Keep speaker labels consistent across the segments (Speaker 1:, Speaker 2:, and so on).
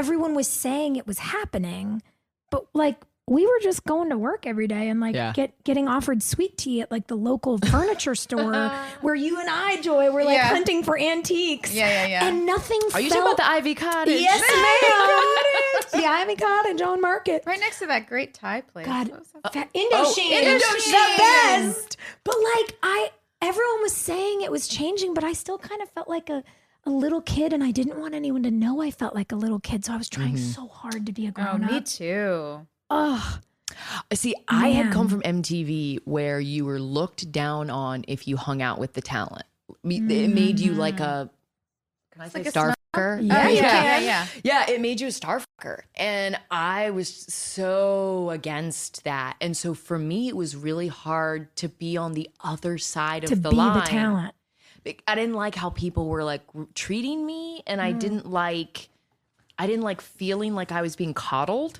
Speaker 1: everyone was saying it was happening, but like we were just going to work every day and like getting offered sweet tea at like the local furniture store where you and I, Joy, were like hunting for antiques.
Speaker 2: Yeah.
Speaker 1: And nothing
Speaker 3: Are you talking about the Ivy Cottage?
Speaker 1: Yes, ma'am. The Ivy Cottage on Market.
Speaker 2: Right next to that great Thai place.
Speaker 1: God,
Speaker 2: Indochine.
Speaker 1: the best. But like everyone was saying it was changing, but I still kind of felt like a little kid, and I didn't want anyone to know I felt like a little kid. So I was trying so hard to be a grown up.
Speaker 2: Me too.
Speaker 1: Oh,
Speaker 3: see, I had come from MTV where you were looked down on if you hung out with the talent. It made you like a, can I say
Speaker 2: like a
Speaker 3: star fucker?
Speaker 2: Yeah.
Speaker 3: Yeah, it made you a star fucker. And I was so against that. And so for me, it was really hard to be on the other side of the line.
Speaker 1: To be the talent.
Speaker 3: I didn't like how people were like treating me, and I didn't like feeling like I was being coddled.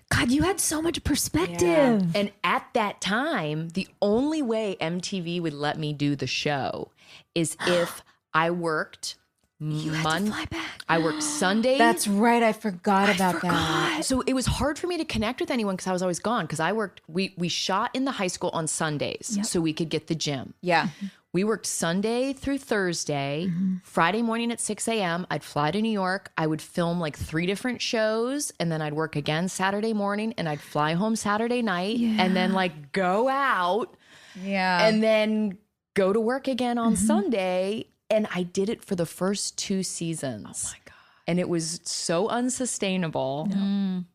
Speaker 1: God, you had so much perspective.
Speaker 3: Yeah. And at that time, the only way MTV would let me do the show is if I worked
Speaker 1: You had to fly back.
Speaker 3: I worked Sunday.
Speaker 2: That's right. I forgot about that.
Speaker 3: So it was hard for me to connect with anyone because I was always gone. Because I worked, we shot in the high school on Sundays so we could get the gym.
Speaker 2: Yeah.
Speaker 3: We worked Sunday through Thursday. Friday morning at 6 a.m., I'd fly to New York. I would film like 3 different shows. And then I'd work again Saturday morning. And I'd fly home Saturday night. And then like go out.
Speaker 2: Yeah.
Speaker 3: And then go to work again on Sunday. And I did it for the first 2 seasons. Oh my God. And it was so unsustainable.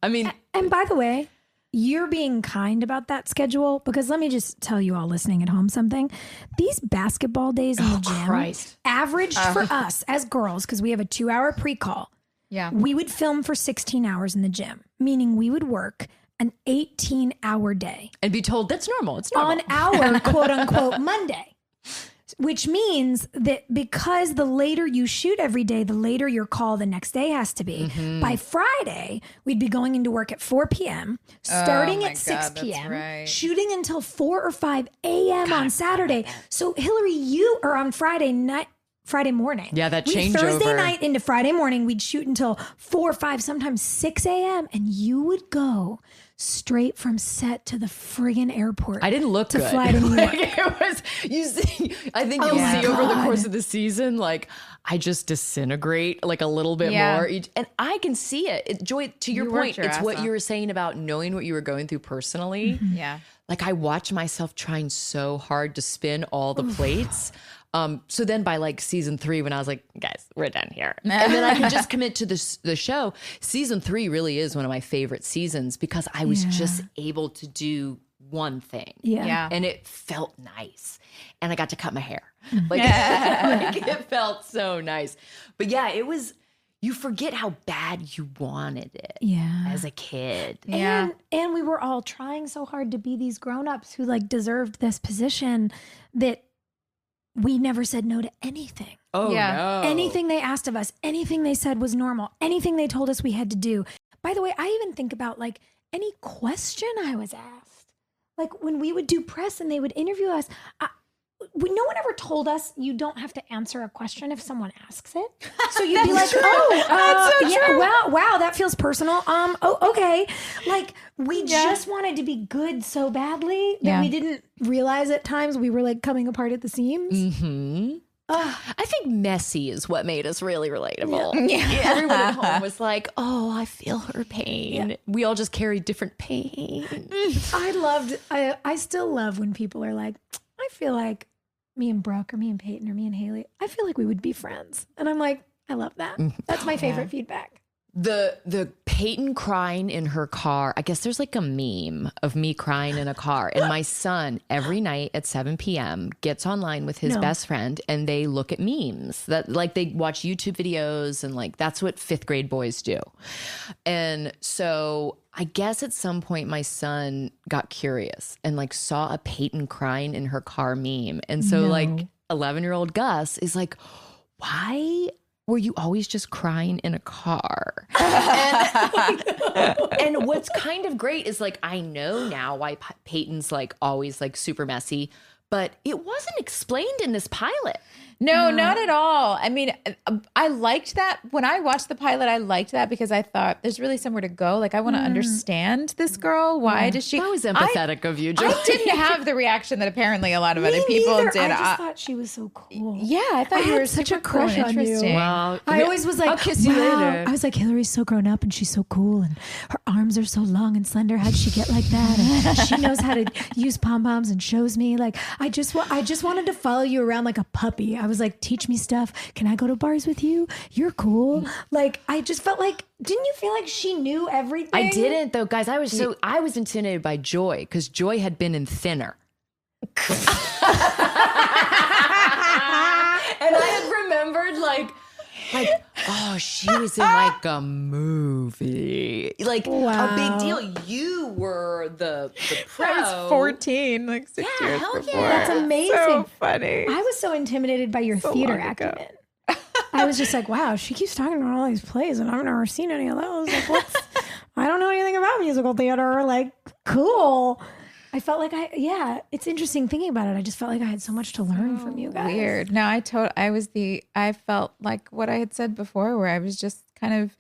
Speaker 3: I mean.
Speaker 1: And by the way, you're being kind about that schedule, because let me just tell you all listening at home something. These basketball days in the gym averaged for us as girls, because we have a 2-hour pre-call.
Speaker 2: Yeah.
Speaker 1: We would film for 16 hours in the gym, meaning we would work an 18-hour day.
Speaker 3: And be told that's normal. It's normal.
Speaker 1: On our quote unquote Monday. Which means that because the later you shoot every day, the later your call the next day has to be. By Friday, we'd be going into work at 4 p.m., starting at 6 p.m., shooting until 4 or 5 a.m. on Saturday. So Hilarie, you are on Friday morning.
Speaker 3: Yeah, that changeover.
Speaker 1: Thursday night into Friday morning, we'd shoot until 4, 5, sometimes 6 a.m. And you would go straight from set to the friggin' airport.
Speaker 3: I didn't look
Speaker 1: to
Speaker 3: good.
Speaker 1: Fly to New York.
Speaker 3: It was, you see, I think you'll see over the course of the season, like I just disintegrate like a little bit more. And I can see it. Joy, to your point, it's what you were saying about knowing what you were going through personally.
Speaker 2: Yeah.
Speaker 3: Like I watched myself trying so hard to spin all the plates. So then by like season 3, when I was like, guys, we're done here. And then I can just commit to the show. Season 3 really is one of my favorite seasons because I was just able to do one thing.
Speaker 1: Yeah.
Speaker 3: And it felt nice. And I got to cut my hair. Like, like it felt so nice. But yeah, it was, you forget how bad you wanted it as a kid.
Speaker 1: Yeah. And we were all trying so hard to be these grown-ups who like deserved this position that we never said no to anything.
Speaker 3: Oh, no.
Speaker 1: Anything they asked of us, anything they said was normal, anything they told us we had to do. By the way, I even think about like any question I was asked. Like when we would do press and they would interview us, no one ever told us you don't have to answer a question if someone asks it. So you'd be like, wow, that feels personal. Okay. Like we just wanted to be good so badly that we didn't realize at times we were like coming apart at the seams.
Speaker 3: I think messy is what made us really relatable. Everyone at home was like, oh, I feel her pain. We all just carried different pain.
Speaker 1: I still love when people are like, I feel like me and Brooke or me and Peyton or me and Haley, I feel like we would be friends. And I'm like, I love that. That's my favorite feedback.
Speaker 3: The Peyton crying in her car, I guess there's like a meme of me crying in a car. And my son, every night at 7 p.m., gets online with his best friend and they look at memes. That like they watch YouTube videos and like that's what 5th grade boys do. And so I guess at some point my son got curious and like saw a Peyton crying in her car meme. And so like 11-year-old Gus is like, why were you always just crying in a car? And what's kind of great is like, I know now why Peyton's like always like super messy, but it wasn't explained in this pilot.
Speaker 2: No, not at all. I mean, I liked that. When I watched the pilot, I liked that because I thought there's really somewhere to go. Like, I want to understand this girl. Why does she?
Speaker 3: That was empathetic of you, Joy.
Speaker 2: I didn't have the reaction that apparently a lot of other people
Speaker 1: neither.
Speaker 2: did.
Speaker 1: I just thought she was so cool.
Speaker 2: Yeah, I thought you
Speaker 1: had
Speaker 2: were
Speaker 1: such
Speaker 2: super
Speaker 1: a crush
Speaker 2: cool and
Speaker 1: on you.
Speaker 2: interesting.
Speaker 3: Wow.
Speaker 1: I always was like,
Speaker 3: I'll kiss you
Speaker 1: wow.
Speaker 3: later.
Speaker 1: I was like, Hilarie's so grown up and she's so cool and her arms are so long and slender. How'd she get like that? And she knows how to use pom-poms and shows me. Like, I just wanted to follow you around like a puppy. I was like, teach me stuff. Can I go to bars with you? You're cool. Like, I just felt like, didn't you feel like she knew everything?
Speaker 3: I didn't though, guys. I was intimidated by Joy because Joy had been in Thinner. And I had remembered like, oh, she was in like a movie, like a big deal. You were the pro.
Speaker 2: I was 14, like 6 years
Speaker 3: hell
Speaker 2: before.
Speaker 3: yeah.
Speaker 1: That's amazing.
Speaker 2: So funny.
Speaker 1: I was so intimidated by your theater
Speaker 2: long ago.
Speaker 1: acumen. I was just like, wow, she keeps talking about all these plays and I've never seen any of those. Like, I don't know anything about musical theater. Like, cool. I felt like it's interesting thinking about it. I just felt like I had so much to learn from you guys.
Speaker 2: Weird. No, I felt like what I had said before, where I was just kind of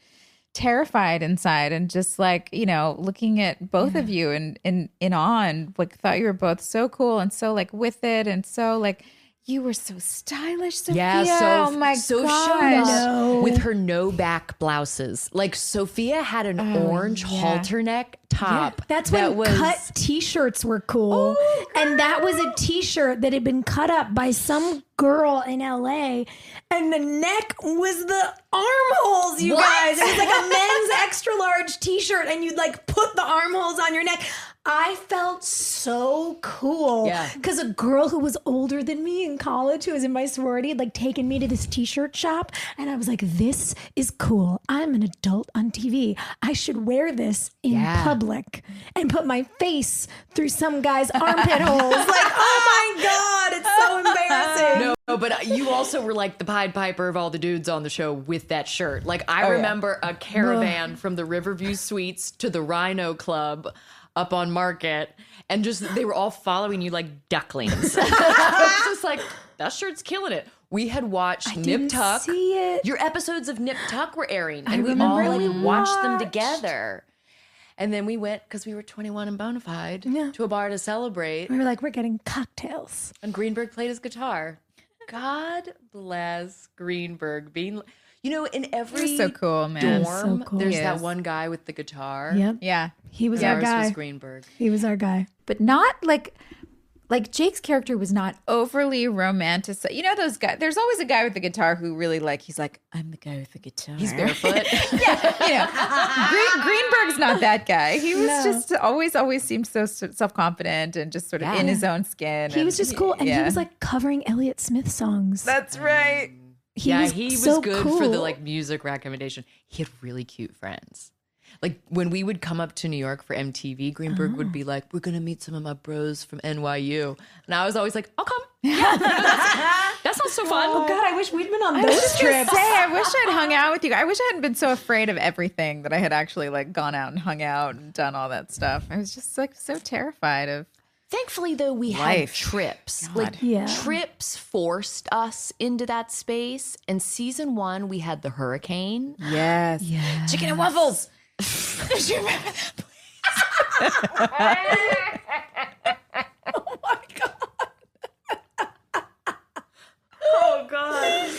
Speaker 2: terrified inside and just like, looking at both of you in awe and like thought you were both so cool and so like with it and so like you were so stylish, Sophia.
Speaker 3: Yeah,
Speaker 2: oh my
Speaker 3: so
Speaker 2: gosh.
Speaker 3: showed up with her no back blouses. Like Sophia had an orange halter neck top.
Speaker 1: That's when cut t-shirts were cool. Oh, and that was a t-shirt that had been cut up by some girl in LA. And the neck was the armholes, you guys. It was like a men's extra large t-shirt and you'd like put the armholes on your neck. I felt so cool.
Speaker 3: Yeah.
Speaker 1: Because a girl who was older than me in college, who was in my sorority, had like taken me to this t-shirt shop. And I was like, this is cool. I'm an adult on TV. I should wear this in public and put my face through some guy's armpit holes. Like, oh my God, it's so embarrassing.
Speaker 3: No, but you also were like the Pied Piper of all the dudes on the show with that shirt. Like I remember a caravan from the Riverview Suites to the Rhino Club up on Market, and just they were all following you like ducklings. I was just like, that shirt's killing it. We had watched Nip Tuck.
Speaker 1: See it.
Speaker 3: Your episodes of Nip Tuck were airing, and we all like watched them together. And then we went, because we were 21 and bona fide, to a bar to celebrate.
Speaker 1: We were like, we're getting cocktails.
Speaker 3: And Greenberg played his guitar. God bless Greenberg. In every
Speaker 2: so cool, man.
Speaker 3: dorm,
Speaker 1: So cool.
Speaker 3: there's
Speaker 2: He
Speaker 3: that
Speaker 2: is.
Speaker 3: one guy with the guitar.
Speaker 1: Yep.
Speaker 2: Yeah.
Speaker 1: He was our
Speaker 3: Ours
Speaker 1: guy.
Speaker 3: was Greenberg.
Speaker 1: He was our guy.
Speaker 2: But not like Jake's character was not overly romantic. Those guys, there's always a guy with the guitar who really he's like, I'm the guy with the guitar.
Speaker 3: He's barefoot.
Speaker 2: Greenberg's not that guy. He was just always seemed so self-confident and just sort of in his own skin.
Speaker 1: He was just cool. And he was like covering Elliott Smith songs.
Speaker 2: That's right.
Speaker 3: He was
Speaker 1: so
Speaker 3: good
Speaker 1: cool.
Speaker 3: for the like music recommendation. He had really cute friends. Like when we would come up to New York for MTV, Greenberg would be like, we're going to meet some of my bros from NYU. And I was always like, I'll come. Yeah, that sounds so fun.
Speaker 1: Oh God, I wish we'd been on
Speaker 2: I was
Speaker 1: those
Speaker 2: just gonna
Speaker 1: trips.
Speaker 2: say, I wish I'd hung out with you. I wish I hadn't been so afraid of everything that I had actually like gone out and hung out and done all that stuff. I was just like so terrified of.
Speaker 3: Thankfully, though, we had trips. Trips forced us into that space. And season 1, we had the hurricane.
Speaker 2: Yes.
Speaker 3: Chicken and waffles.
Speaker 2: Do you remember that place?
Speaker 1: Oh my God.
Speaker 3: Oh, God.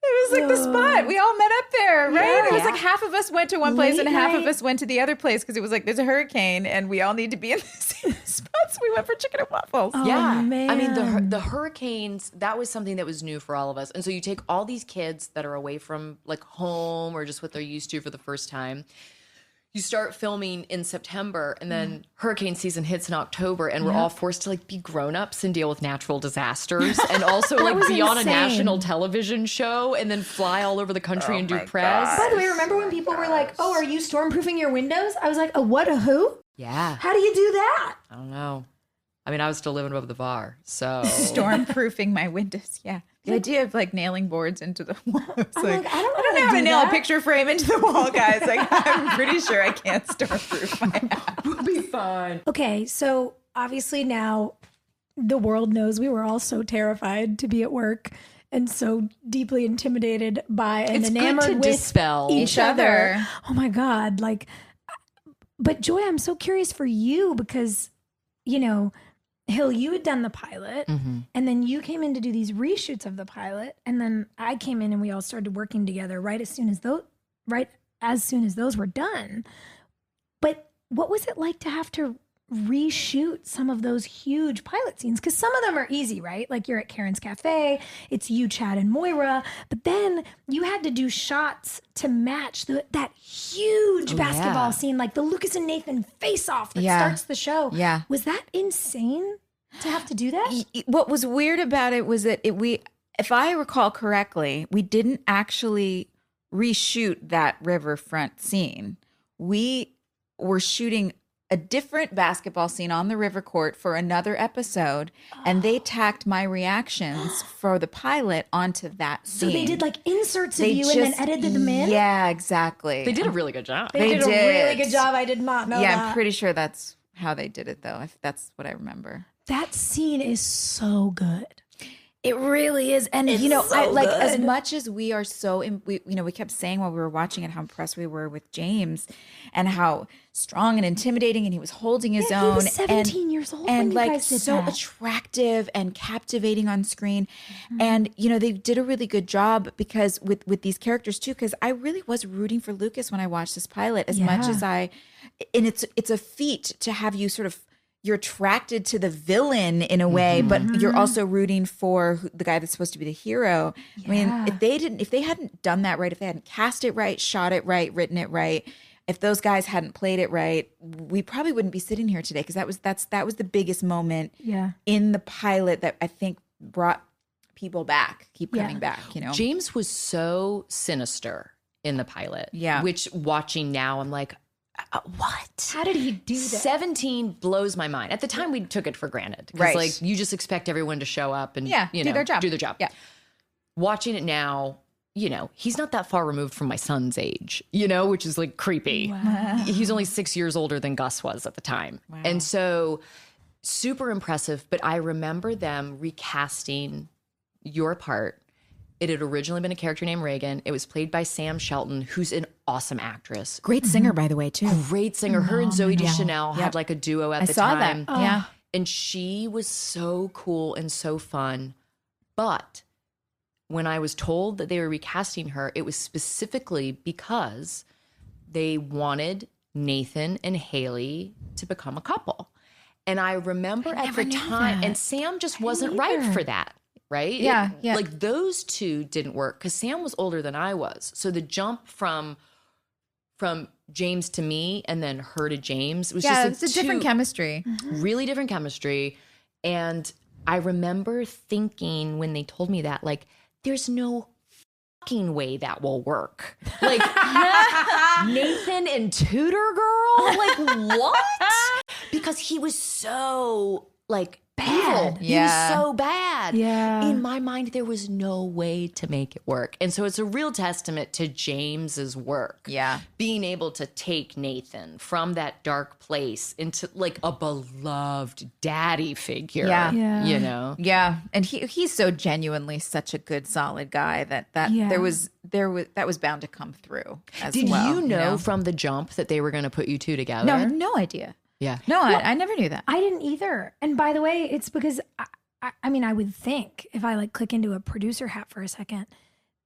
Speaker 2: It was like the spot. We all met up there, right?
Speaker 1: Yeah.
Speaker 2: It was like half of us went to one place
Speaker 1: Late
Speaker 2: and half
Speaker 1: night.
Speaker 2: of us went to the other place because it was like there's a hurricane and we all need to be in the same spot. So we went for chicken and waffles.
Speaker 1: Oh,
Speaker 3: Yeah.
Speaker 1: man.
Speaker 3: I mean, the hurricanes, that was something that was new for all of us. And so you take all these kids that are away from like home or just what they're used to for the first time. You start filming in September and then hurricane season hits in October and we're all forced to like be grown-ups and deal with natural disasters and also like
Speaker 1: was
Speaker 3: be on a
Speaker 1: insane.
Speaker 3: national television show and then fly all over the country and do press.
Speaker 1: By the way, remember when people were like, oh, are you stormproofing your windows? I was like, a what, a who?
Speaker 3: Yeah.
Speaker 1: How do you do that?
Speaker 3: I don't know. I mean, I was still living above the bar, so.
Speaker 2: Stormproofing my windows. Yeah. The idea of like nailing boards into the wall. It's
Speaker 1: I'm
Speaker 2: like,
Speaker 1: like, I don't know
Speaker 2: I don't know
Speaker 1: how
Speaker 2: how
Speaker 1: to
Speaker 2: to
Speaker 1: do
Speaker 2: nail a
Speaker 1: that.
Speaker 2: picture frame into the wall, guys. Like, I'm pretty sure I can't stormproof my house.
Speaker 3: We'll be fine.
Speaker 1: Okay, so obviously now the world knows we were all so terrified to be at work and so deeply intimidated by and
Speaker 3: It's
Speaker 1: enamored
Speaker 3: good to
Speaker 1: with
Speaker 3: dispel
Speaker 1: each other. Oh my God. Like, but Joy, I'm so curious for you because, you know, Hill, you had done the pilot and then you came in to do these reshoots of the pilot. And then I came in and we all started working together right as soon as those were done. But what was it like to have to reshoot some of those huge pilot scenes? Because some of them are easy, right? Like you're at Karen's Cafe, it's you, Chad, and Moira. But then you had to do shots to match that huge basketball scene, like the Lucas and Nathan face-off that starts the show.
Speaker 2: Yeah.
Speaker 1: Was that insane to have to do that?
Speaker 2: What was weird about it was that if I recall correctly, we didn't actually reshoot that riverfront scene. We were shooting a different basketball scene on the river court for another episode, and they tacked my reactions for the pilot onto that scene.
Speaker 1: So they did like inserts of you and then edited them in?
Speaker 2: Yeah, exactly.
Speaker 3: They did a really good job.
Speaker 1: They did a really good job. I did not know that.
Speaker 2: Yeah, I'm pretty sure that's how they did it, though. If that's what I remember.
Speaker 1: That scene is so good.
Speaker 2: It really is. And,
Speaker 1: It's
Speaker 2: you know,
Speaker 1: so
Speaker 2: like as
Speaker 1: good.
Speaker 2: much as we are so, we kept saying while we were watching it how impressed we were with James and how strong and intimidating, and he was holding his own.
Speaker 1: He was 17 years old
Speaker 2: and
Speaker 1: when you
Speaker 2: like
Speaker 1: guys did
Speaker 2: so
Speaker 1: that.
Speaker 2: attractive and captivating on screen. And, you know, they did a really good job because with these characters too, because I really was rooting for Lucas when I watched this pilot as much as and it's a feat to have you sort of, you're attracted to the villain in a way, but you're also rooting for the guy that's supposed to be the hero. I mean, if they hadn't done that right, if they hadn't cast it right, shot it right, written it right, if those guys hadn't played it right, we probably wouldn't be sitting here today, because that was the biggest moment in the pilot that I think brought people back, keep coming back, you know.
Speaker 3: James was so sinister in the pilot.
Speaker 2: Yeah.
Speaker 3: Which watching now, I'm like, what?
Speaker 1: How did he do that?
Speaker 3: 17 blows my mind. At the time, we took it for granted. Because,
Speaker 2: Right.
Speaker 3: like, you just expect everyone to show up and, you know,
Speaker 2: do their job.
Speaker 3: do their job.
Speaker 2: Yeah.
Speaker 3: Watching it now, you know, he's not that far removed from my son's age, you know, which is, like, creepy.
Speaker 1: Wow.
Speaker 3: He's only 6 years older than Gus was at the time. Wow. And so, super impressive. But I remember them recasting your part. It had originally been a character named Reagan. It was played by Sam Shelton, who's an awesome actress.
Speaker 2: Great singer, by the way, too.
Speaker 3: Great singer. Her and Zoe Deschanel had like a duo at the time.
Speaker 2: I saw that. Yeah.
Speaker 3: And she was so cool and so fun. But when I was told that they were recasting her, it was specifically because they wanted Nathan and Haley to become a couple. And I remember at the time, and Sam just wasn't right for that. Right?
Speaker 2: Yeah.
Speaker 3: Like those two didn't work because Sam was older than I was. So the jump from James to me and then her to James was just
Speaker 2: it's a different chemistry.
Speaker 3: Really different chemistry. And I remember thinking when they told me that, like, there's no fucking way that will work. Like Nathan and Tudor Girl? Like what? Because he was so like bad. He was so bad.
Speaker 1: Yeah.
Speaker 3: In my mind, there was no way to make it work. And so it's a real testament to James's work.
Speaker 2: Yeah.
Speaker 3: Being able to take Nathan from that dark place into like a beloved daddy figure.
Speaker 1: Yeah.
Speaker 3: You know?
Speaker 2: Yeah. And he's so genuinely such a good, solid guy that that was bound to come through as
Speaker 3: Did
Speaker 2: well.
Speaker 3: you know from the jump that they were going to put you two together?
Speaker 2: No, I had no idea.
Speaker 3: Yeah.
Speaker 2: No, I never knew that.
Speaker 1: I didn't either. And by the way, it's because I mean, I would think if I like click into a producer hat for a second,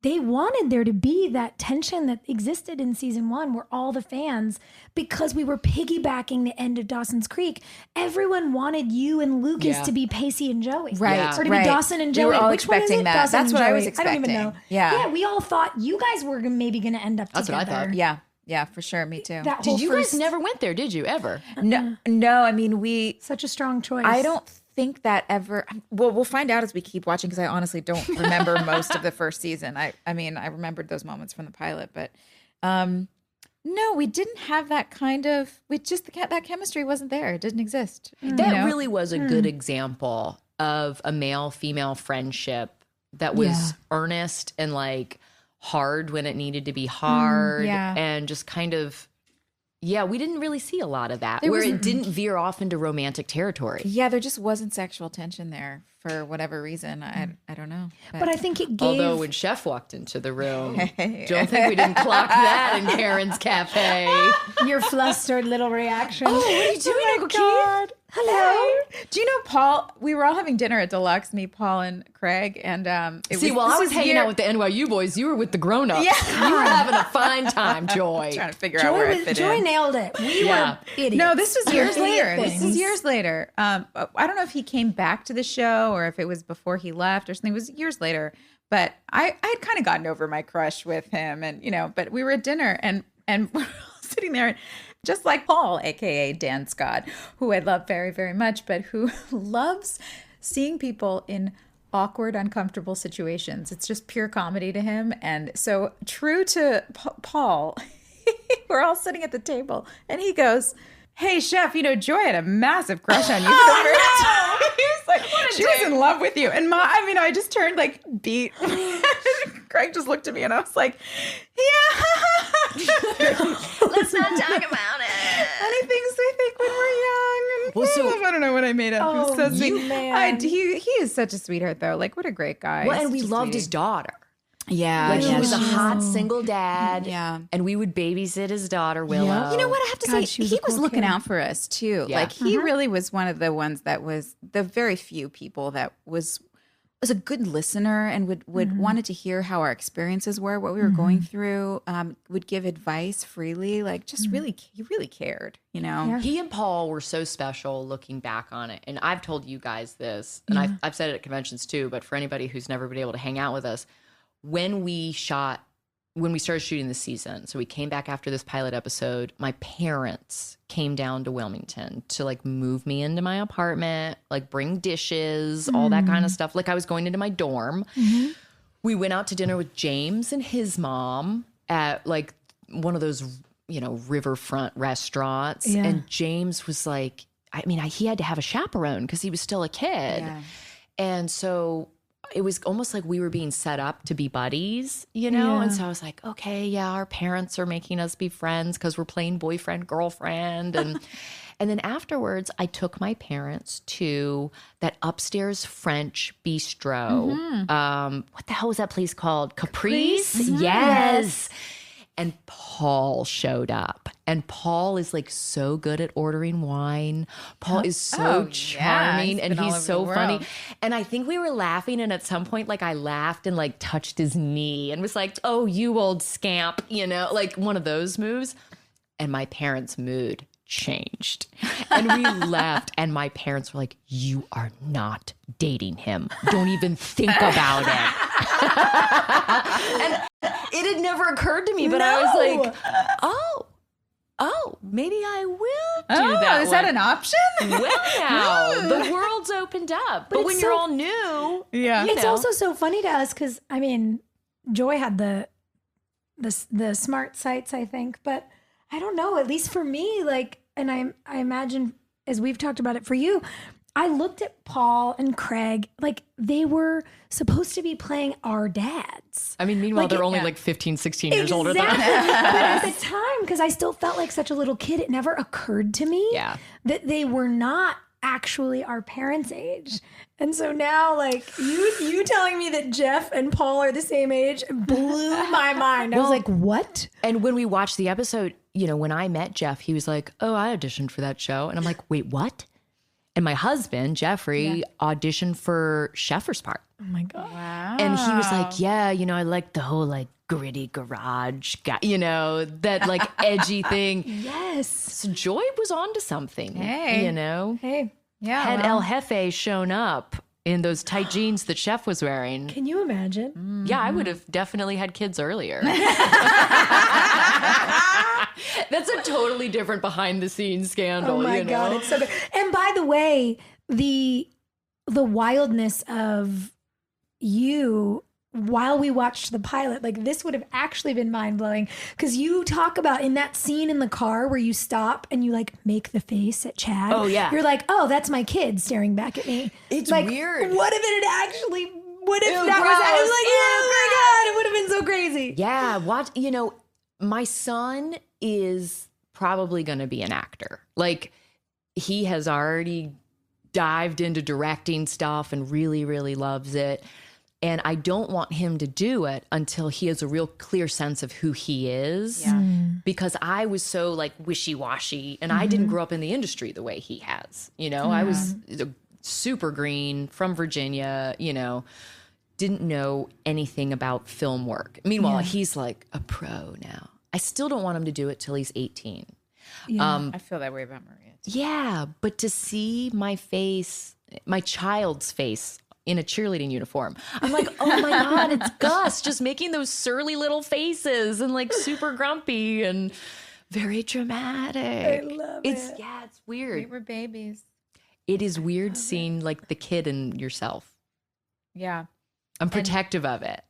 Speaker 1: they wanted there to be that tension that existed in season 1 where all the fans, because we were piggybacking the end of Dawson's Creek, everyone wanted you and Lucas to be Pacey and Joey.
Speaker 2: Right.
Speaker 3: Yeah.
Speaker 1: Or to be Dawson and Joey.
Speaker 2: We were all
Speaker 1: Which one is
Speaker 2: expecting
Speaker 1: it?
Speaker 2: that.
Speaker 1: Dawson
Speaker 2: That's
Speaker 1: and
Speaker 2: what I was
Speaker 1: Joey. I don't even
Speaker 2: expecting.
Speaker 1: know.
Speaker 2: Yeah.
Speaker 1: Yeah, we all thought you guys were maybe going to end up
Speaker 3: That's
Speaker 1: together.
Speaker 3: what I thought.
Speaker 2: Yeah. Yeah, for sure. Me too.
Speaker 1: That whole
Speaker 3: Did you
Speaker 1: first,
Speaker 3: guys never went there, did you, ever?
Speaker 2: No, I mean,
Speaker 1: such a strong choice.
Speaker 2: I don't think that ever. Well, we'll find out as we keep watching because I honestly don't remember most of the first season. I mean, I remembered those moments from the pilot, but no, we didn't have that kind of. We just that chemistry wasn't there. It didn't exist.
Speaker 3: That really was a good example of a male-female friendship that was earnest and like hard when it needed to be hard, and just kind of, Yeah, we didn't really see a lot of that, where it didn't veer off into romantic territory.
Speaker 2: Yeah, there just wasn't sexual tension there for whatever reason. I don't know.
Speaker 1: But I think it gave...
Speaker 3: Although when Chef walked into the room, don't think we didn't clock that in Karen's cafe.
Speaker 1: Your flustered little reaction.
Speaker 3: Oh, what are you doing, Uncle Keith?
Speaker 1: Hello.
Speaker 2: Do you know Paul? We were all having dinner at Deluxe, me, Paul, and Craig. And
Speaker 3: I was hanging out with the NYU boys. You were with the grown-ups.
Speaker 2: Yeah.
Speaker 3: You were having a fine time, Joy.
Speaker 2: Trying to figure out where I fit
Speaker 1: Joy
Speaker 2: in.
Speaker 1: nailed it. We were idiots.
Speaker 2: No, this was years later.
Speaker 1: Things.
Speaker 2: This is years later. I don't know if he came back to the show or if it was before he left or something. It was years later. But I had kind of gotten over my crush with him. And, but we were at dinner and we're all sitting there. Just like Paul, a.k.a. Dan Scott, who I love very, very much, but who loves seeing people in awkward, uncomfortable situations. It's just pure comedy to him. And so true to Paul, we're all sitting at the table and he goes, "Hey, Chef, Joy had a massive crush on you." He was like, she was in love with you. And I just turned beat. Craig just looked at me and I was like, yeah.
Speaker 3: Let's not talk about it.
Speaker 2: And he thinks we think when we're young. And I don't know what I made up. He was so sweet.
Speaker 1: Man.
Speaker 2: He is such a sweetheart, though. What a great guy.
Speaker 3: Well, and we loved his daughter.
Speaker 2: Yeah.
Speaker 3: He was a hot single dad.
Speaker 2: Yeah.
Speaker 3: And we would babysit his daughter, Willow.
Speaker 2: You know what I have to say? He was looking
Speaker 1: kid.
Speaker 2: out for us, too.
Speaker 3: Yeah.
Speaker 2: He really was one of the ones that was the very few people that was a good listener and would wanted to hear how our experiences were, what we were going through, would give advice freely, he really cared,
Speaker 1: Yeah.
Speaker 3: He and Paul were so special looking back on it. And I've told you guys this, and I've said it at conventions too, but for anybody who's never been able to hang out with us, when we started shooting the season, so we came back after this pilot episode, my parents came down to Wilmington to move me into my apartment, bring dishes, all that kind of stuff. I was going into my dorm. Mm-hmm. We went out to dinner with James and his mom at one of those, riverfront restaurants. Yeah. And James was he had to have a chaperone because he was still a kid. Yeah. And so it was almost like we were being set up to be buddies,
Speaker 1: Yeah.
Speaker 3: And so I was like, okay, yeah, our parents are making us be friends because we're playing boyfriend, girlfriend. And and then afterwards, I took my parents to that upstairs French bistro. Mm-hmm. What the hell was that place called? Caprice?
Speaker 1: Mm-hmm.
Speaker 3: Yes. And Paul showed up. And Paul is so good at ordering wine. Paul is so charming and he's so funny. And I think we were laughing. And at some point, I laughed and touched his knee and was like, "Oh, you old scamp," one of those moves. And my parents' mood changed. And we left. And my parents were like, "You are not dating him. Don't even think about it." And it had never occurred to me, but I was like, oh, maybe I will do that.
Speaker 2: Is that an option?
Speaker 3: Well, now the world's opened up. But when you're all new,
Speaker 1: it's also so funny to us because Joy had the smart sights, I think, but I don't know. At least for me, and I imagine as we've talked about it for you, I looked at Paul and Craig they were supposed to be playing our dads.
Speaker 3: I mean, meanwhile, they're only 15, 16 years older than us.
Speaker 1: But at the time, because I still felt like such a little kid, it never occurred to me that they were not actually our parents' age. And so now, you telling me that Jeff and Paul are the same age blew my mind. I was like, what?
Speaker 3: And when we watched the episode, when I met Jeff, he was like, "Oh, I auditioned for that show." And I'm like, "Wait, what?" And my husband, Jeffrey, auditioned for Sheffer's part.
Speaker 1: Oh my God.
Speaker 2: Wow.
Speaker 3: And he was like, "Yeah, I like the whole gritty garage guy, that edgy thing."
Speaker 1: Yes.
Speaker 3: So Joy was onto something,
Speaker 2: Hey.
Speaker 1: Hey.
Speaker 2: Yeah.
Speaker 3: Had El Jefe shown up in those tight jeans that Chef was wearing.
Speaker 1: Can you imagine?
Speaker 3: Yeah, I would have definitely had kids earlier. That's a totally different behind the scenes scandal.
Speaker 1: Oh my God, it's so good. And by the way, the wildness of you while we watched the pilot, this would have actually been mind blowing because you talk about in that scene in the car where you stop and you make the face at Chad.
Speaker 3: Oh yeah,
Speaker 1: you're like, "Oh, that's my kid staring back at me."
Speaker 3: It's weird.
Speaker 1: What if it had actually? What if that was? I was like, "Oh my God, it would have been so crazy."
Speaker 3: Yeah, my son is probably going to be an actor. Like, he has already dived into directing stuff and really, really loves it. And I don't want him to do it until he has a real clear sense of who he is.
Speaker 2: Yeah.
Speaker 3: Because I was so like wishy-washy, and I didn't grow up in the industry the way he has. You know, I was super green from Virginia, you know, didn't know anything about film work. Meanwhile, he's like a pro now. I still don't want him to do it till he's 18.
Speaker 1: Yeah.
Speaker 2: I feel that way about Maria too.
Speaker 3: Yeah, but to see my face, my child's face in a cheerleading uniform, I'm like, oh my God, it's Gus just making those surly little faces and like super grumpy and very dramatic.
Speaker 1: I love
Speaker 3: it's
Speaker 1: it.
Speaker 3: Yeah, it's weird.
Speaker 2: We were babies.
Speaker 3: It is weird seeing like the kid in yourself.
Speaker 2: Yeah.
Speaker 3: I'm protective of it.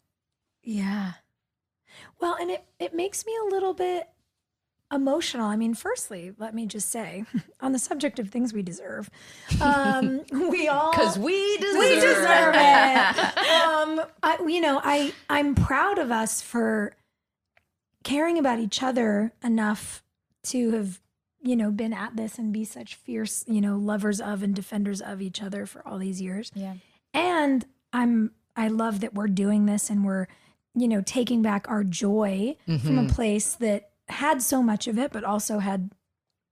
Speaker 1: Yeah. Well, and it makes me a little bit emotional. I mean, firstly, let me just say, on the subject of things we deserve, we all...
Speaker 3: Because we
Speaker 1: deserve it. I'm proud of us for caring about each other enough to have, been at this and be such fierce, lovers of and defenders of each other for all these years.
Speaker 2: Yeah.
Speaker 1: And I love that we're doing this and we're, taking back our joy from a place that had so much of it, but also had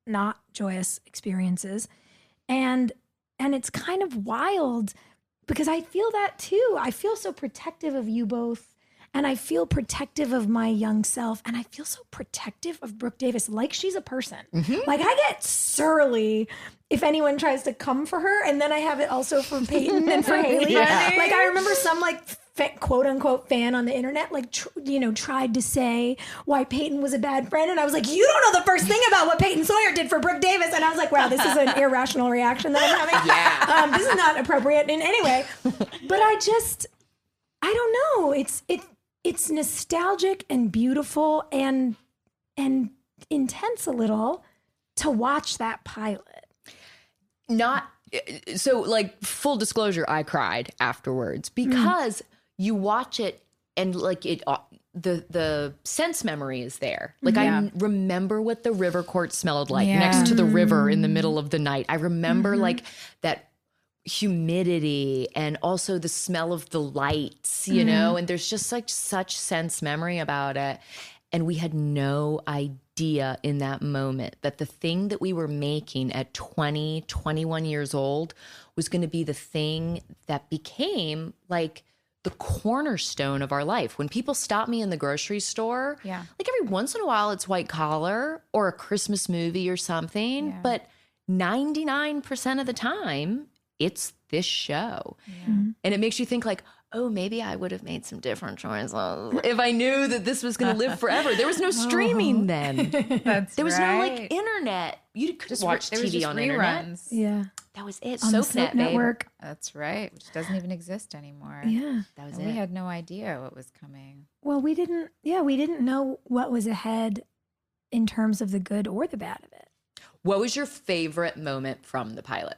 Speaker 1: not joyous experiences. And it's kind of wild because I feel that too. I feel so protective of you both. And I feel protective of my young self. And I feel so protective of Brooke Davis, like she's a person. Like I get surly if anyone tries to come for her. And then I have it also for Peyton and for Haley. Like I remember some quote unquote fan on the internet, tried to say why Peyton was a bad friend. And I was like, you don't know the first thing about what Peyton Sawyer did for Brooke Davis. And I was like, wow, this is an irrational reaction that I'm having.
Speaker 3: Yeah.
Speaker 1: This is not appropriate in any way. But I don't know. It's nostalgic and beautiful and intense a little to watch that pilot.
Speaker 3: Full disclosure, I cried afterwards because you watch it and the sense memory is there. Like I remember what the river court smelled like next to the river in the middle of the night. I remember like that humidity and also the smell of the lights, and there's just like such sense memory about it. And we had no idea in that moment that the thing that we were making at 20, 21 years old was going to be the thing that became like the cornerstone of our life. When people stop me in the grocery store, like every once in a while it's white collar or a Christmas movie or something, but 99% of the time it's this show. And it makes you think like, oh, maybe I would have made some different choices if I knew that this was going to live forever. There was no streaming then. There was no like internet. You couldn't watch TV on internet.
Speaker 1: Yeah.
Speaker 3: That was it.
Speaker 1: On the
Speaker 3: SoapNet,
Speaker 1: network.
Speaker 2: That's right. Which doesn't even exist anymore.
Speaker 1: Yeah.
Speaker 3: That was
Speaker 2: And
Speaker 3: it.
Speaker 2: we had no idea what was coming.
Speaker 1: Well, we didn't know what was ahead in terms of the good or the bad of it.
Speaker 3: What was your favorite moment from the pilot?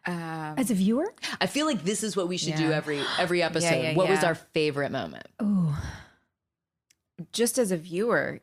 Speaker 1: As a viewer?
Speaker 3: I feel like this is what we should do every episode. What was our favorite moment?
Speaker 1: Oh,
Speaker 2: just as a viewer,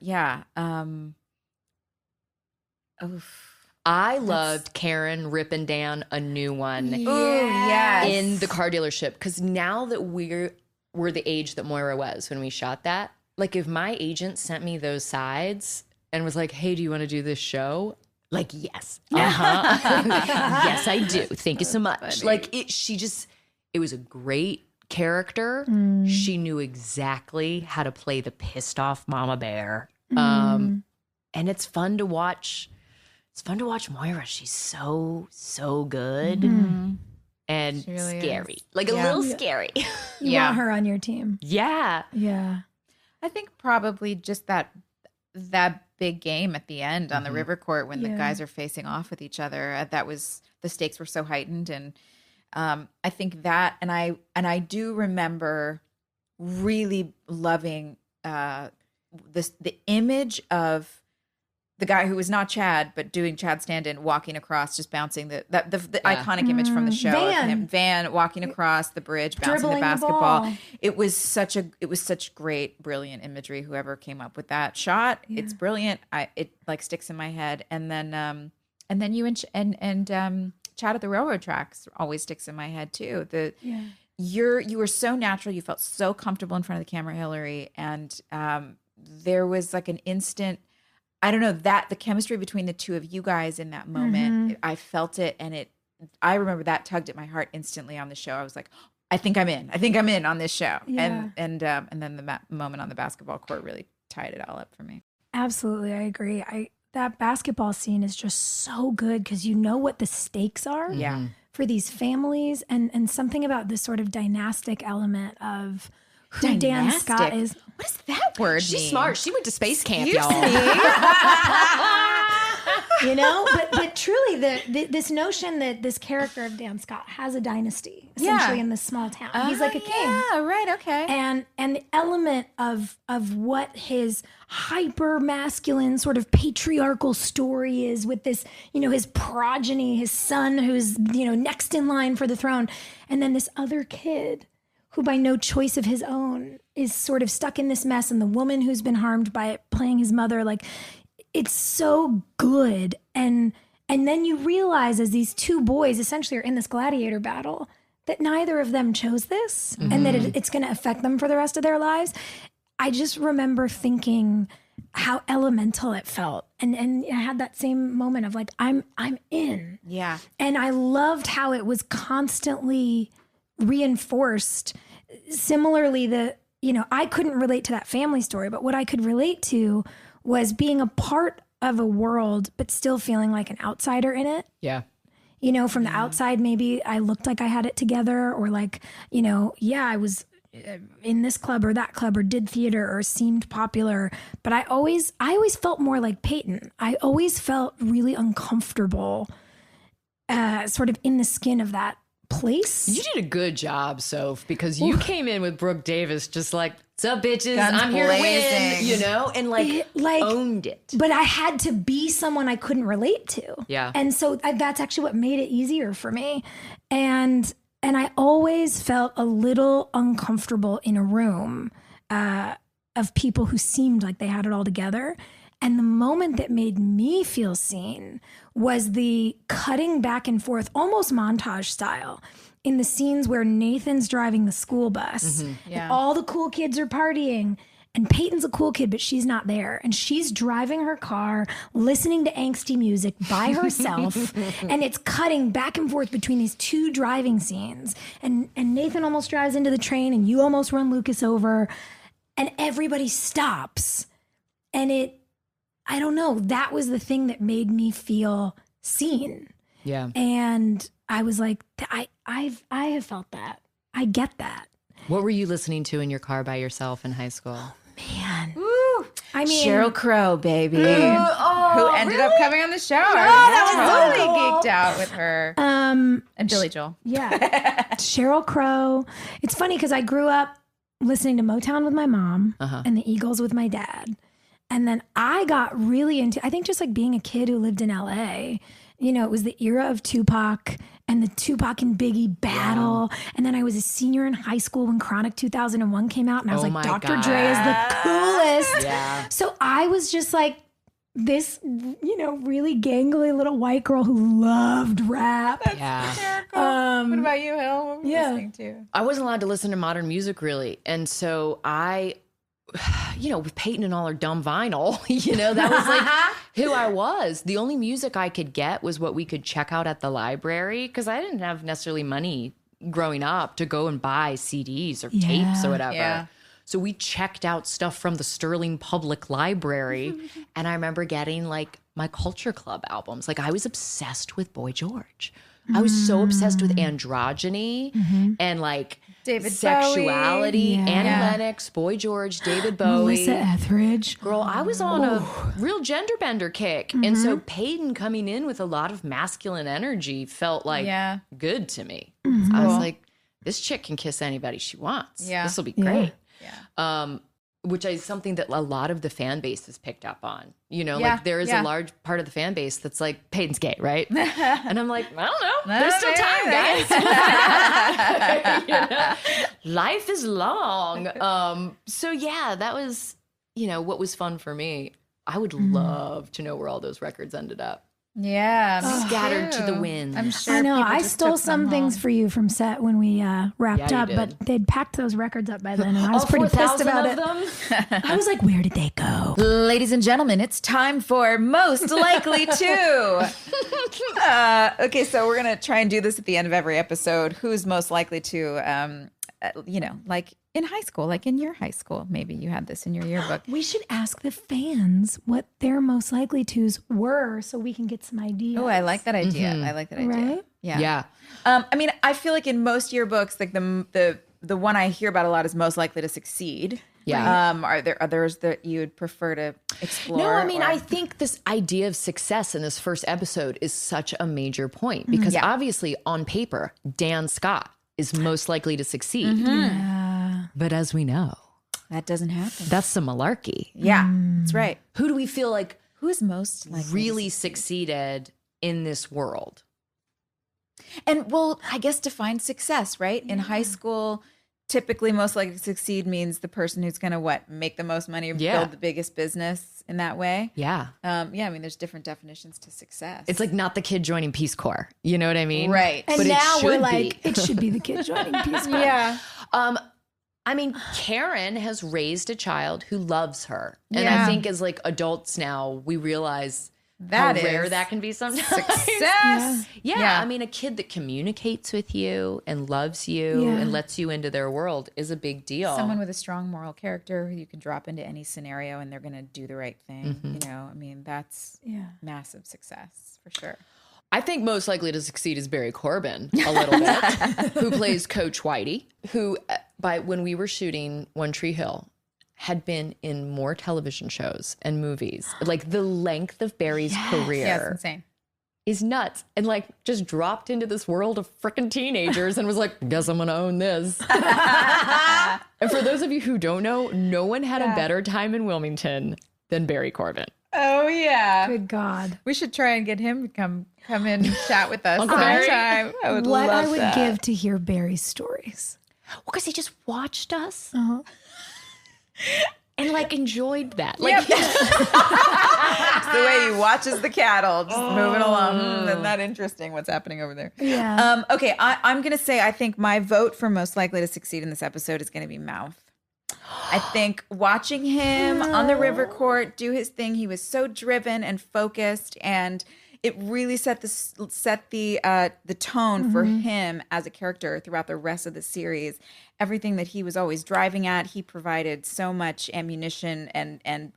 Speaker 3: I loved Karen ripping down a new one
Speaker 1: yes.
Speaker 3: in the car dealership, because now that we're the age that Moira was when we shot that, like if my agent sent me those sides and was like, hey, do you want to do this show? Like, yes. Yes, I do. Thank you so much.
Speaker 2: Funny.
Speaker 3: Like it was a great character. She knew exactly how to play the pissed off mama bear. And it's fun to watch. It's fun to watch Moira. She's so good and
Speaker 2: really
Speaker 3: scary.
Speaker 2: is.
Speaker 3: Like a little scary.
Speaker 1: You want her on your team.
Speaker 3: Yeah.
Speaker 1: Yeah.
Speaker 2: I think probably just that big game at the end on the river court when the guys are facing off with each other. That was, the stakes were so heightened, and I think that, and I do remember really loving the image of the guy who was not Chad, but doing Chad stand-in, walking across, just bouncing the iconic image from the show. Van walking across the bridge, bouncing the basketball. It was such great, brilliant imagery. Whoever came up with that shot, it's brilliant. It like sticks in my head. And then you and Chad at the railroad tracks always sticks in my head too. You were so natural. You felt so comfortable in front of the camera, Hilarie, and there was like an instant. I don't know, that the chemistry between the two of you guys in that moment, I felt it, and I remember that tugged at my heart instantly on the show. I was like, I think I'm in on this show. Yeah. And then the moment on the basketball court really tied it all up for me.
Speaker 1: Absolutely, I agree. That basketball scene is just so good because you know what the stakes are for these families, and something about this sort of dynastic element of who Dan Scott is.
Speaker 2: What does that word mean?
Speaker 3: She's smart. She went to space camp, y'all.
Speaker 1: You know, but truly, this notion that this character of Dan Scott has a dynasty, essentially, in this small town. He's like a king.
Speaker 2: Yeah, right, okay.
Speaker 1: And the element of what his hyper masculine sort of patriarchal story is with this, his progeny, his son who's, next in line for the throne. And then this other kid who by no choice of his own is sort of stuck in this mess, and the woman who's been harmed by it playing his mother, like, it's so good. And then you realize as these two boys essentially are in this gladiator battle that neither of them chose this and that it's going to affect them for the rest of their lives. I just remember thinking how elemental it felt. And I had that same moment of like, I'm in.
Speaker 2: Yeah.
Speaker 1: And I loved how it was constantly reinforced. Similarly, I couldn't relate to that family story, but what I could relate to was being a part of a world, but still feeling like an outsider in it.
Speaker 3: Yeah.
Speaker 1: From the outside, maybe I looked like I had it together, or like, I was in this club or that club or did theater or seemed popular. But I always felt more like Peyton. I always felt really uncomfortable, sort of in the skin of that place.
Speaker 3: You did a good job, Soph, because you came in with Brooke Davis just like, what's up, bitches?
Speaker 2: Guns
Speaker 3: I'm here to
Speaker 2: blazing.
Speaker 3: win, and like owned it.
Speaker 1: But I had to be someone I couldn't relate to.
Speaker 3: Yeah.
Speaker 1: And so that's actually what made it easier for me. And I always felt a little uncomfortable in a room of people who seemed like they had it all together. And the moment that made me feel seen was the cutting back and forth, almost montage style, in the scenes where Nathan's driving the school bus. And all the cool kids are partying. And Peyton's a cool kid, but she's not there. And she's driving her car, listening to angsty music by herself. And it's cutting back and forth between these two driving scenes. And Nathan almost drives into the train, and you almost run Lucas over. And everybody stops. And I don't know, that was the thing that made me feel seen.
Speaker 3: Yeah.
Speaker 1: And I was like, I have felt that. I get that.
Speaker 3: What were you listening to in your car by yourself in high school?
Speaker 1: Oh, man.
Speaker 2: Woo.
Speaker 1: I mean,
Speaker 2: Sheryl Crow, baby. Who ended up coming on the show.
Speaker 1: that was so
Speaker 2: totally
Speaker 1: cool.
Speaker 2: geeked out with her. And Billy Joel.
Speaker 1: Yeah. Sheryl Crow. It's funny because I grew up listening to Motown with my mom and the Eagles with my dad. And then I got really into, I think just like being a kid who lived in LA, it was the era of Tupac and the Tupac and Biggie battle. Yeah. And then I was a senior in high school when Chronic 2001 came out. And I was like, Dr. Dre is the coolest. Yeah. So I was just like this, really gangly little white girl who loved rap.
Speaker 3: Yeah.
Speaker 2: What about you, Hill? What were you listening to?
Speaker 3: I wasn't allowed to listen to modern music really. And so with Peyton and all her dumb vinyl, that was like who I was. The only music I could get was what we could check out at the library, because I didn't have necessarily money growing up to go and buy CDs or tapes or whatever. Yeah. So we checked out stuff from the Sterling Public Library. And I remember getting like my Culture Club albums. Like I was obsessed with Boy George. I was so obsessed with androgyny and like
Speaker 2: David
Speaker 3: sexuality,
Speaker 2: Bowie.
Speaker 3: Annie Lennox, Boy George, David Bowie.
Speaker 1: Melissa Etheridge.
Speaker 3: Girl, I was on a real gender bender kick. And so Peyton coming in with a lot of masculine energy felt like good to me. I was like, this chick can kiss anybody she wants. Yeah. This will be great. Yeah. which is something that a lot of the fan base has picked up on. You know,
Speaker 2: Yeah,
Speaker 3: like there is
Speaker 2: yeah.
Speaker 3: a large part of the fan base that's like, Peyton's gay, right? And I'm like, I don't know. There's still time, guys. You know? Life is long. So yeah, that was, you know, what was fun for me. I would love to know where all those records ended up.
Speaker 2: Yeah.
Speaker 3: Scattered to the wind.
Speaker 2: I'm sure.
Speaker 1: I know.
Speaker 2: people
Speaker 1: I
Speaker 2: just
Speaker 1: stole
Speaker 2: took them
Speaker 1: some things
Speaker 2: home.
Speaker 1: for you from set when we wrapped
Speaker 3: Yeah, you
Speaker 1: up,
Speaker 3: did.
Speaker 1: but they'd packed those records up by then, and I was
Speaker 3: All
Speaker 1: pretty pissed
Speaker 3: 4,000
Speaker 1: about
Speaker 3: of
Speaker 1: it.
Speaker 3: them?
Speaker 1: I was like, where did they go?
Speaker 2: Ladies and gentlemen, it's time for Most Likely To. Okay, so we're going to try and do this at the end of every episode. Who's most likely to, you know, like in high school, like in your high school. Maybe you had this in your yearbook.
Speaker 1: We should ask the fans what their most likely tos were so we can get some ideas.
Speaker 2: Oh, I like that idea. I like that idea.
Speaker 1: Right?
Speaker 2: Yeah.
Speaker 3: Yeah.
Speaker 2: I mean, I feel like in most yearbooks, like the one I hear about a lot is most likely to succeed.
Speaker 3: Yeah.
Speaker 2: Are there others that you would prefer to explore?
Speaker 3: No, I mean,
Speaker 2: or-
Speaker 3: I think this idea of success in this first episode is such a major point because obviously on paper, Dan Scott is most likely to succeed.
Speaker 1: Yeah.
Speaker 3: But as we know,
Speaker 2: that doesn't happen.
Speaker 3: that's some malarkey.
Speaker 2: Yeah, that's right.
Speaker 3: Who do we feel like
Speaker 2: Who is most likely to
Speaker 3: really succeeded in this world?
Speaker 2: And well, I guess define success, right? In high school, typically most likely to succeed means the person who's going to make the most money or
Speaker 3: Yeah.
Speaker 2: build the biggest business in that way.
Speaker 3: Yeah.
Speaker 2: I mean, there's different definitions to success.
Speaker 3: It's like not the kid joining Peace Corps. You know what I mean?
Speaker 2: Right.
Speaker 1: And
Speaker 3: But it
Speaker 1: now we're
Speaker 3: should
Speaker 1: like,
Speaker 3: be.
Speaker 1: it should be the kid joining Peace Corps.
Speaker 2: Yeah.
Speaker 3: I mean, Karen has raised a child who loves her. And
Speaker 2: Yeah.
Speaker 3: I think as like adults now, we realize
Speaker 2: That
Speaker 3: how rare
Speaker 2: is
Speaker 3: that can be sometimes.
Speaker 2: Success.
Speaker 3: Yeah, I mean, a kid that communicates with you and loves you
Speaker 1: Yeah.
Speaker 3: and lets you into their world is a big deal.
Speaker 2: Someone with a strong moral character who you can drop into any scenario and they're going to do the right thing. You know, I mean, that's massive success for sure.
Speaker 3: I think most likely to succeed is Barry Corbin a little bit, who plays Coach Whitey, who when we were shooting One Tree Hill, had been in more television shows and movies. Like the length of Barry's career
Speaker 2: Yeah, it's insane.
Speaker 3: is nuts. And like just dropped into this world of freaking teenagers and was like, guess I'm gonna own this. And for those of you who don't know, no one had a better time in Wilmington than Barry Corbin.
Speaker 2: Oh, yeah.
Speaker 1: Good God.
Speaker 2: We should try and get him to come in and chat with us
Speaker 3: Uncle Barry?
Speaker 2: sometime. I would
Speaker 1: What
Speaker 2: love
Speaker 1: I would
Speaker 2: that.
Speaker 1: give to hear Barry's stories.
Speaker 3: Well, because he just watched us
Speaker 1: Uh-huh.
Speaker 3: and like enjoyed that. Like,
Speaker 2: It's the way he watches the cattle, just moving along. Isn't that interesting what's happening over there?
Speaker 1: Yeah.
Speaker 2: Okay, I'm going to say I think my vote for most likely to succeed in this episode is going to be Mouth. I think watching him on the river court do his thing, he was so driven and focused, and it really set the tone for him as a character throughout the rest of the series. Everything that he was always driving at, he provided so much ammunition and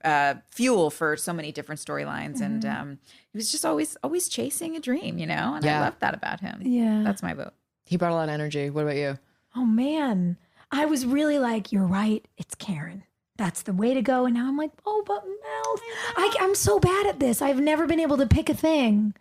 Speaker 2: fuel for so many different storylines, and he was just always chasing a dream, you know. And I love that about him.
Speaker 1: Yeah.
Speaker 2: That's my vote.
Speaker 3: he brought a lot of energy. What about you?
Speaker 1: Oh, man. I was really like, you're right. It's Karen. That's the way to go. And now I'm like, oh, but Mouth. I'm so bad at this. I've never been able to pick a thing.